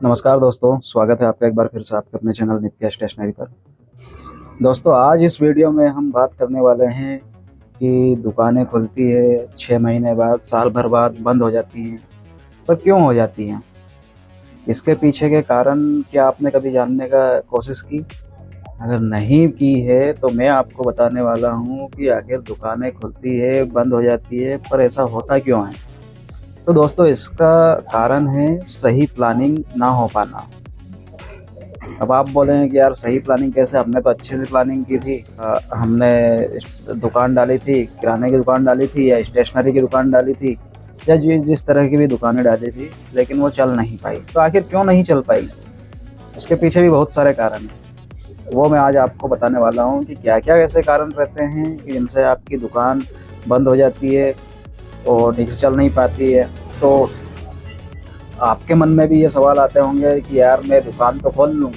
नमस्कार दोस्तों, स्वागत है आपका एक बार फिर से आपके अपने चैनल नित्या स्टेशनरी पर। दोस्तों, आज इस वीडियो में हम बात करने वाले हैं कि दुकानें खुलती है 6 महीने बाद, साल भर बाद बंद हो जाती हैं, पर क्यों हो जाती हैं? इसके पीछे के कारण क्या आपने कभी जानने का कोशिश की? अगर नहीं की है तो मैं आपको बताने वाला हूँ कि आखिर दुकानें खुलती है, बंद हो जाती है, पर ऐसा होता क्यों है? तो दोस्तों, इसका कारण है सही प्लानिंग ना हो पाना। अब आप बोले हैं कि यार सही प्लानिंग कैसे? हमने तो अच्छे से प्लानिंग की थी। हमने दुकान डाली थी, किराने की दुकान डाली थी या स्टेशनरी की दुकान डाली थी या जिस तरह की भी दुकानें डाली थी, लेकिन वो चल नहीं पाई। तो आखिर क्यों नहीं चल पाई? उसके पीछे भी बहुत सारे कारण हैं। वो मैं आज आपको बताने वाला हूँ कि क्या क्या ऐसे कारण रहते हैं कि जिनसे आपकी दुकान बंद हो जाती है और ठीक से चल नहीं पाती है। तो आपके मन में भी ये सवाल आते होंगे कि यार मैं दुकान तो खोल लूँ,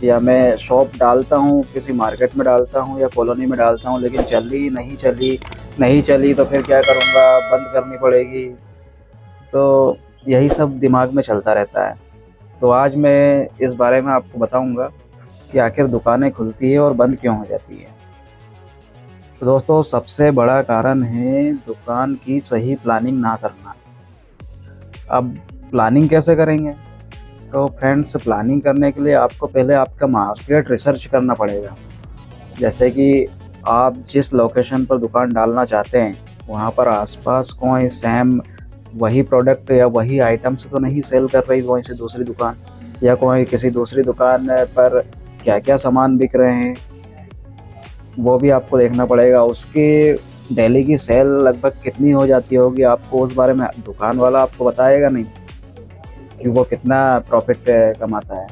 या मैं शॉप डालता हूँ, किसी मार्केट में डालता हूँ या कॉलोनी में डालता हूँ, लेकिन नहीं चली तो फिर क्या करूँगा? बंद करनी पड़ेगी। तो यही सब दिमाग में चलता रहता है। तो आज मैं इस बारे में आपको बताऊँगा कि आखिर दुकानें खुलती है और बंद क्यों हो जाती है। तो दोस्तों, सबसे बड़ा कारण है दुकान की सही प्लानिंग ना करना। अब प्लानिंग कैसे करेंगे? तो फ्रेंड्स, प्लानिंग करने के लिए आपको पहले आपका मार्केट रिसर्च करना पड़ेगा। जैसे कि आप जिस लोकेशन पर दुकान डालना चाहते हैं, वहाँ पर आसपास कोई सेम वही प्रोडक्ट या वही आइटम्स तो नहीं सेल कर रही वहीं से दूसरी दुकान, या कोई किसी दूसरी दुकान पर क्या क्या सामान बिक रहे हैं, वो भी आपको देखना पड़ेगा। उसकी डेली की सेल लगभग कितनी हो जाती होगी, आपको उस बारे में दुकान वाला आपको बताएगा नहीं कि वो कितना प्रॉफिट कमाता है।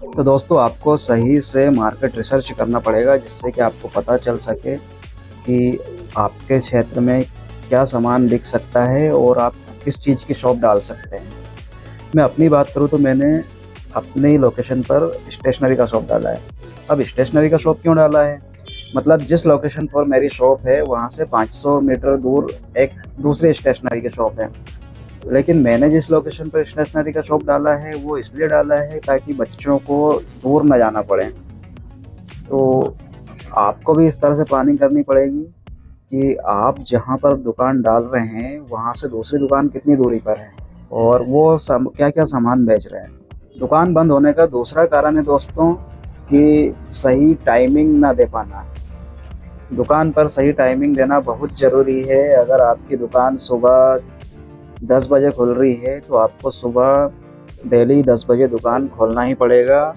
तो दोस्तों, आपको सही से मार्केट रिसर्च करना पड़ेगा, जिससे कि आपको पता चल सके कि आपके क्षेत्र में क्या सामान बिक सकता है और आप किस चीज़ की शॉप डाल सकते हैं। मैं अपनी बात करूँ तो मैंने अपने ही लोकेशन पर स्टेशनरी का शॉप डाला है। अब स्टेशनरी का शॉप क्यों डाला है? मतलब जिस लोकेशन पर मेरी शॉप है वहाँ से 500 मीटर दूर एक दूसरी स्टेशनरी की शॉप है। लेकिन मैंने जिस लोकेशन पर स्टेशनरी का शॉप डाला है वो इसलिए डाला है ताकि बच्चों को दूर न जाना पड़े। तो आपको भी इस तरह से प्लानिंग करनी पड़ेगी कि आप जहाँ पर दुकान डाल रहे हैं वहाँ से दूसरी दुकान कितनी दूरी पर है और वो क्या क्या सामान बेच रहे हैं। दुकान बंद होने का दूसरा कारण है दोस्तों कि सही टाइमिंग ना दे पाना। दुकान पर सही टाइमिंग देना बहुत ज़रूरी है। अगर आपकी दुकान सुबह 10 बजे खुल रही है तो आपको सुबह डेली 10 बजे दुकान खोलना ही पड़ेगा,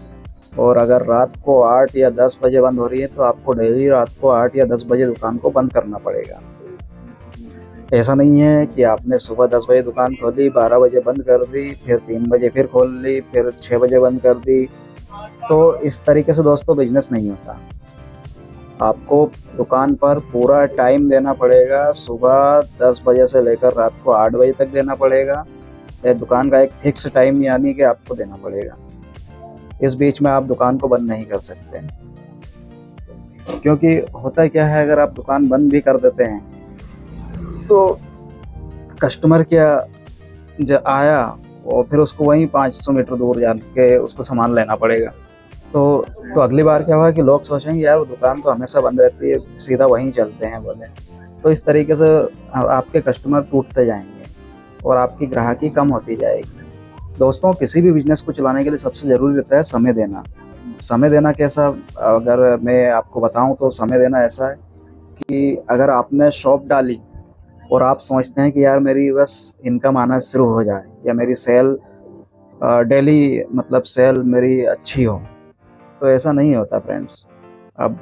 और अगर रात को 8 या 10 बजे बंद हो रही है तो आपको डेली रात को 8 या 10 बजे दुकान को बंद करना पड़ेगा। ऐसा नहीं है कि आपने सुबह 10 बजे दुकान खोली, 12 बजे बंद कर दी, फिर 3 बजे फिर खोल ली, फिर 6 बजे बंद कर दी। तो इस तरीके से दोस्तों बिजनेस नहीं होता। आपको दुकान पर पूरा टाइम देना पड़ेगा। सुबह 10 बजे से लेकर रात को 8 बजे तक देना पड़ेगा। यह दुकान का एक फिक्स टाइम यानी कि आपको देना पड़ेगा। इस बीच में आप दुकान को बंद नहीं कर सकते, क्योंकि होता क्या है, अगर आप दुकान बंद भी कर देते हैं तो कस्टमर क्या आया और फिर उसको वहीं 500 मीटर दूर जाके उसको सामान लेना पड़ेगा। तो अगली बार क्या होगा कि लोग सोचेंगे यार वो दुकान तो हमेशा बंद रहती है, सीधा वहीं चलते हैं बोले। तो इस तरीके से आपके कस्टमर टूटते जाएंगे और आपकी ग्राहकी कम होती जाएगी। दोस्तों, किसी भी बिजनेस को चलाने के लिए सबसे ज़रूरी रहता है समय देना। समय देना कैसा? अगर मैं आपको बताऊं तो समय देना ऐसा है कि अगर आपने शॉप डाली और आप सोचते हैं कि यार मेरी बस इनकम आना शुरू हो जाए या मेरी सेल डेली मतलब सेल मेरी अच्छी हो, तो ऐसा नहीं होता फ्रेंड्स। अब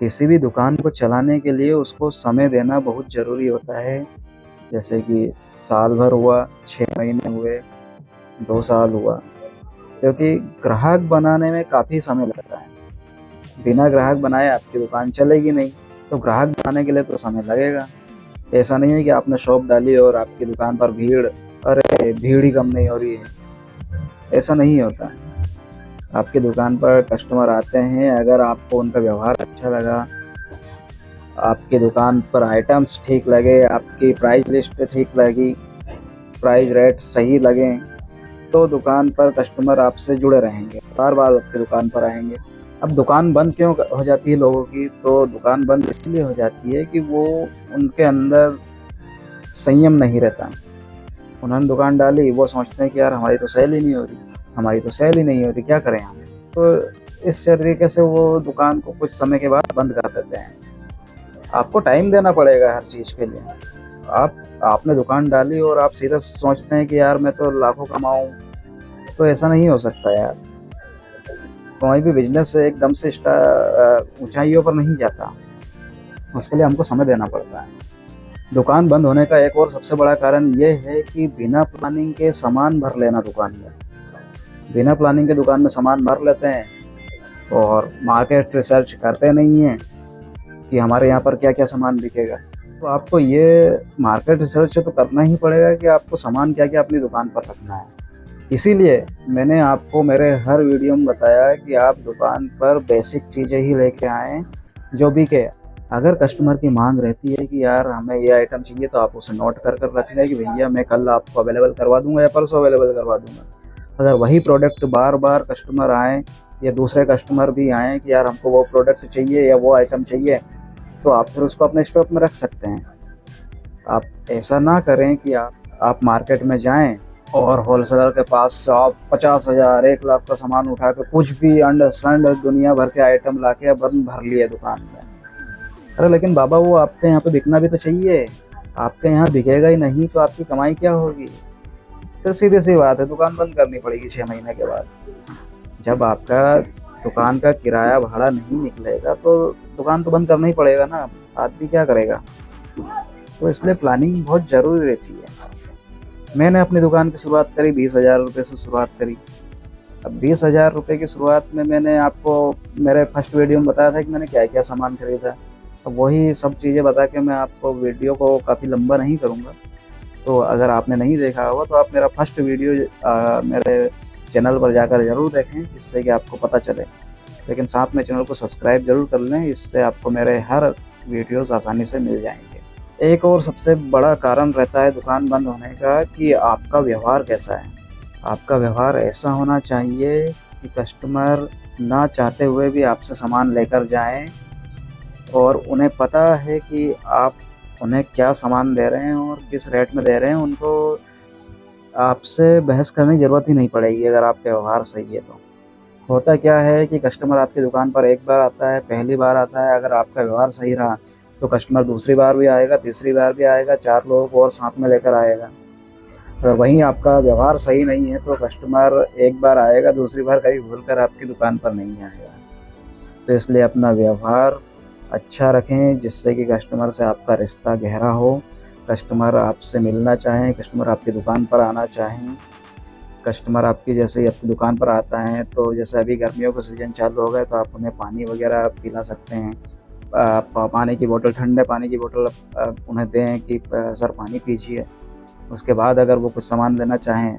किसी भी दुकान को चलाने के लिए उसको समय देना बहुत ज़रूरी होता है। जैसे कि साल भर हुआ, 6 महीने हुए, 2 साल हुआ, क्योंकि ग्राहक बनाने में काफ़ी समय लगता है। बिना ग्राहक बनाए आपकी दुकान चलेगी नहीं, तो ग्राहक बनाने के लिए तो समय लगेगा। ऐसा नहीं है कि आपने शॉप डाली और आपकी दुकान पर भीड़ ही कम नहीं हो रही है। ऐसा नहीं होता। आपकी दुकान पर कस्टमर आते हैं, अगर आपको उनका व्यवहार अच्छा लगा, आपकी दुकान पर आइटम्स ठीक लगे, आपकी प्राइस लिस्ट ठीक लगी, प्राइस रेट सही लगे, तो दुकान पर कस्टमर आपसे जुड़े रहेंगे, बार बार आपकी दुकान पर आएंगे। अब दुकान बंद क्यों हो जाती है लोगों की? तो दुकान बंद इसलिए हो जाती है कि वो उनके अंदर संयम नहीं रहता। उन्होंने दुकान डाली, वो सोचते हैं कि यार हमारी तो सेल ही नहीं हो रही, हमारी तो सेल ही नहीं हो रही, क्या करें हम? तो इस तरीके से वो दुकान को कुछ समय के बाद बंद कर देते हैं। आपको टाइम देना पड़ेगा हर चीज़ के लिए। आपने दुकान डाली और आप सीधा सोचते हैं कि यार मैं तो लाखों कमाऊं, तो ऐसा नहीं हो सकता यार। कोई भी बिजनेस एकदम से ऊंचाइयों पर नहीं जाता, उसके लिए हमको समय देना पड़ता है। दुकान बंद होने का एक और सबसे बड़ा कारण ये है कि बिना प्लानिंग के सामान भर लेना दुकान में। बिना प्लानिंग के दुकान में सामान भर लेते हैं और मार्केट रिसर्च करते नहीं हैं कि हमारे यहाँ पर क्या क्या सामान बिकेगा। तो आपको ये मार्केट रिसर्च तो करना ही पड़ेगा कि आपको सामान क्या क्या अपनी दुकान पर रखना है। इसीलिए मैंने आपको मेरे हर वीडियो में बताया कि आप दुकान पर बेसिक चीज़ें ही लेके आएँ जो बिके। अगर कस्टमर की मांग रहती है कि यार हमें ये आइटम चाहिए, तो आप उसे नोट कर रख लें कि भैया मैं कल आपको अवेलेबल करवा दूंगा या परसों अवेलेबल करवा दूंगा। अगर वही प्रोडक्ट बार बार कस्टमर आए या दूसरे कस्टमर भी आएँ कि यार हमको वो प्रोडक्ट चाहिए या वो आइटम चाहिए, तो आप फिर उसको अपने स्टॉक में रख सकते हैं। आप ऐसा ना करें कि आप मार्केट में जाएं और होलसेलर के पास से आप 50,000 1 लाख का सामान उठा के कुछ भी अंड संड दुनिया भर के आइटम ला के भर लिए दुकान में। अरे लेकिन बाबा, वो आपके यहाँ पे बिकना भी तो चाहिए। आपके यहाँ बिकेगा ही नहीं तो आपकी कमाई क्या होगी? तो सीधी सी बात है, दुकान बंद करनी पड़ेगी 6 महीने के बाद। जब आपका दुकान का किराया भाड़ा नहीं निकलेगा तो दुकान तो बंद करना ही पड़ेगा ना। आदमी क्या करेगा? तो इसलिए प्लानिंग बहुत ज़रूरी रहती है। मैंने अपनी दुकान की शुरुआत करी 20,000 रुपये से शुरुआत करी। अब 20,000 रुपये की शुरुआत में मैंने आपको मेरे फर्स्ट वीडियो में बताया था कि मैंने क्या क्या सामान खरीदा। अब वही सब चीज़ें बता के मैं आपको वीडियो को काफ़ी लंबा नहीं करूँगा। तो अगर आपने नहीं देखा होगा तो आप मेरा फर्स्ट वीडियो मेरे चैनल पर जाकर ज़रूर देखें, जिससे कि आपको पता चले। लेकिन साथ में चैनल को सब्सक्राइब ज़रूर कर लें, इससे आपको मेरे हर वीडियोस आसानी से मिल जाएंगे। एक और सबसे बड़ा कारण रहता है दुकान बंद होने का कि आपका व्यवहार कैसा है। आपका व्यवहार ऐसा होना चाहिए कि कस्टमर ना चाहते हुए भी आपसे सामान लेकर जाएं और उन्हें पता है कि आप उन्हें क्या सामान दे रहे हैं और किस रेट में दे रहे हैं। उनको आपसे बहस करने की ज़रूरत ही नहीं पड़ेगी अगर आपका व्यवहार सही है तो। होता क्या है कि कस्टमर आपकी दुकान पर एक बार आता है, पहली बार आता है। अगर आपका व्यवहार सही रहा तो कस्टमर दूसरी बार भी आएगा, तीसरी बार भी आएगा, 4 लोगों को और साथ में लेकर आएगा। अगर वहीं आपका व्यवहार सही नहीं है तो कस्टमर एक बार आएगा, दूसरी बार कभी भूलकर आपकी दुकान पर नहीं आएगा। तो इसलिए अपना व्यवहार अच्छा रखें, जिससे कि कस्टमर से आपका रिश्ता गहरा हो, कस्टमर आपसे मिलना चाहें, कस्टमर आपकी दुकान पर आना चाहें। कस्टमर आपकी जैसे ही आपकी दुकान पर आता है, तो जैसे अभी गर्मियों का सीज़न चालू हो गया तो आप उन्हें पानी वगैरह पिला सकते हैं। पानी की बोतल, ठंडे पानी की बोतल उन्हें दें कि सर पानी पीजिए। उसके बाद अगर वो कुछ सामान लेना चाहें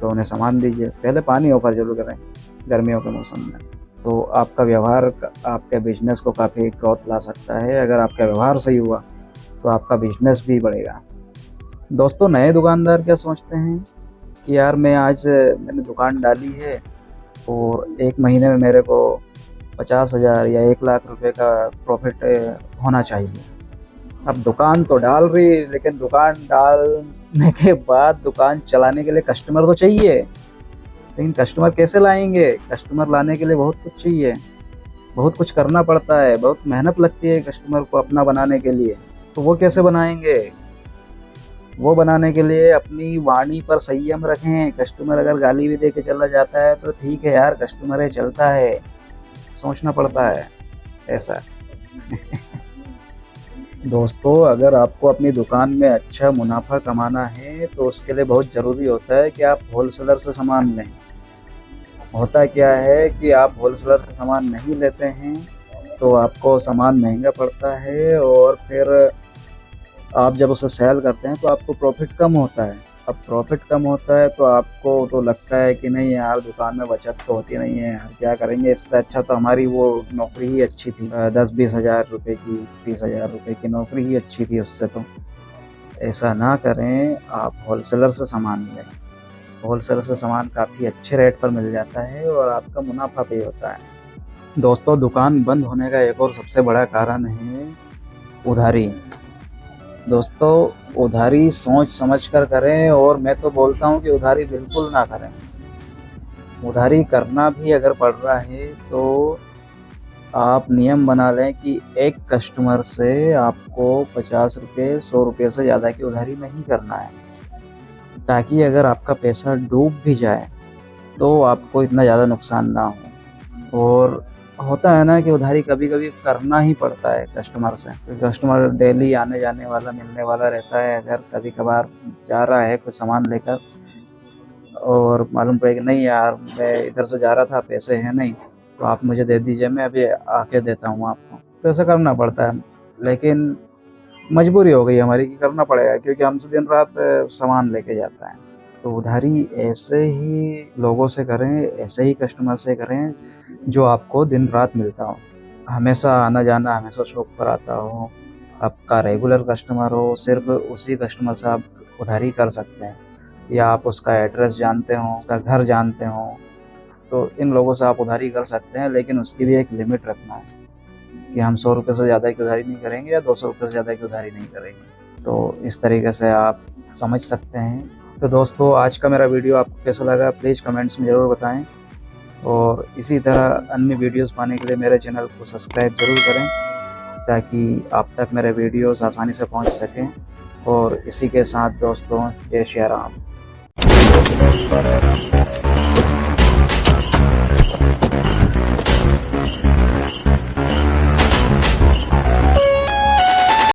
तो उन्हें सामान दीजिए। पहले पानी ऑफ़र ज़रूर करें गर्मियों के मौसम में। तो आपका व्यवहार आपके बिज़नेस को काफ़ी ग्रोथ ला सकता है। अगर आपका व्यवहार सही हुआ तो आपका बिज़नेस भी बढ़ेगा। दोस्तों, नए दुकानदार क्या सोचते हैं कि यार मैंने दुकान डाली है और 1 महीने में मेरे को 50,000 या 1 लाख रुपए का प्रॉफिट होना चाहिए। अब दुकान तो डाल रही, लेकिन दुकान डालने के बाद दुकान चलाने के लिए कस्टमर तो चाहिए। लेकिन कस्टमर कैसे लाएंगे? कस्टमर लाने के लिए बहुत कुछ चाहिए, बहुत कुछ करना पड़ता है, बहुत मेहनत लगती है कस्टमर को अपना बनाने के लिए। तो वो कैसे बनाएंगे? वो बनाने के लिए अपनी वाणी पर संयम रखें। कस्टमर अगर गाली भी दे के चला जाता है तो ठीक है यार, कस्टमर है, चलता है, सोचना पड़ता है ऐसा। दोस्तों, अगर आपको अपनी दुकान में अच्छा मुनाफा कमाना है तो उसके लिए बहुत ज़रूरी होता है कि आप होलसेलर से सामान लें। होता क्या है कि आप होलसेलर से सामान नहीं लेते हैं तो आपको सामान महंगा पड़ता है और फिर आप जब उसे सेल करते हैं तो आपको प्रॉफिट कम होता है। अब प्रॉफिट कम होता है तो आपको तो लगता है कि नहीं यार दुकान में बचत तो होती नहीं है यार, क्या करेंगे, इससे अच्छा तो हमारी वो नौकरी ही अच्छी थी, 10-20 हज़ार रुपये की, 30 हज़ार रुपये की नौकरी ही अच्छी थी उससे। तो ऐसा ना करें, आप होलसेलर से सामान लें। होलसेलर से सामान काफ़ी अच्छे रेट पर मिल जाता है और आपका मुनाफा भी होता है। दोस्तों, दुकान बंद होने का एक और सबसे बड़ा कारण है उधारी। दोस्तों, उधारी सोच समझ कर करें, और मैं तो बोलता हूँ कि उधारी बिल्कुल ना करें। उधारी करना भी अगर पड़ रहा है तो आप नियम बना लें कि एक कस्टमर से आपको 50 रुपये 100 रुपये से ज़्यादा की उधारी नहीं करना है, ताकि अगर आपका पैसा डूब भी जाए तो आपको इतना ज़्यादा नुकसान ना हो। और होता है ना कि उधारी कभी-कभी करना ही पड़ता है कस्टमर से, क्योंकि कस्टमर डेली आने जाने वाला, मिलने वाला रहता है। अगर कभी-कभार जा रहा है कुछ सामान लेकर और मालूम पड़े कि नहीं यार मैं इधर से जा रहा था, पैसे हैं नहीं, तो आप मुझे दे दीजिए, मैं अभी आके देता हूँ आपको। तो ऐसा करना पड़ता है, लेकिन मजबूरी हो गई हमारी कि करना पड़ेगा, क्योंकि हमसे दिन रात सामान लेके जाता है। तो उधारी ऐसे ही लोगों से करें, ऐसे ही कस्टमर से करें जो आपको दिन रात मिलता हो, हमेशा आना जाना, हमेशा शॉप पर आता हो, आपका रेगुलर कस्टमर हो। सिर्फ उसी कस्टमर से आप उधारी कर सकते हैं, या आप उसका एड्रेस जानते हो, उसका घर जानते हो, तो इन लोगों से आप उधारी कर सकते हैं। लेकिन उसकी भी एक लिमिट रखना है कि हम 100 रुपये से ज़्यादा की उधारी नहीं करेंगे या 200 रुपये से ज़्यादा की उधारी नहीं करेंगे। तो इस तरीके से आप समझ सकते हैं। तो दोस्तों, आज का मेरा वीडियो आपको कैसा लगा प्लीज़ कमेंट्स में ज़रूर बताएं, और इसी तरह अन्य वीडियोस पाने के लिए मेरे चैनल को सब्सक्राइब ज़रूर करें, ताकि आप तक मेरे वीडियोस आसानी से पहुंच सकें। और इसी के साथ दोस्तों, जय श्री राम।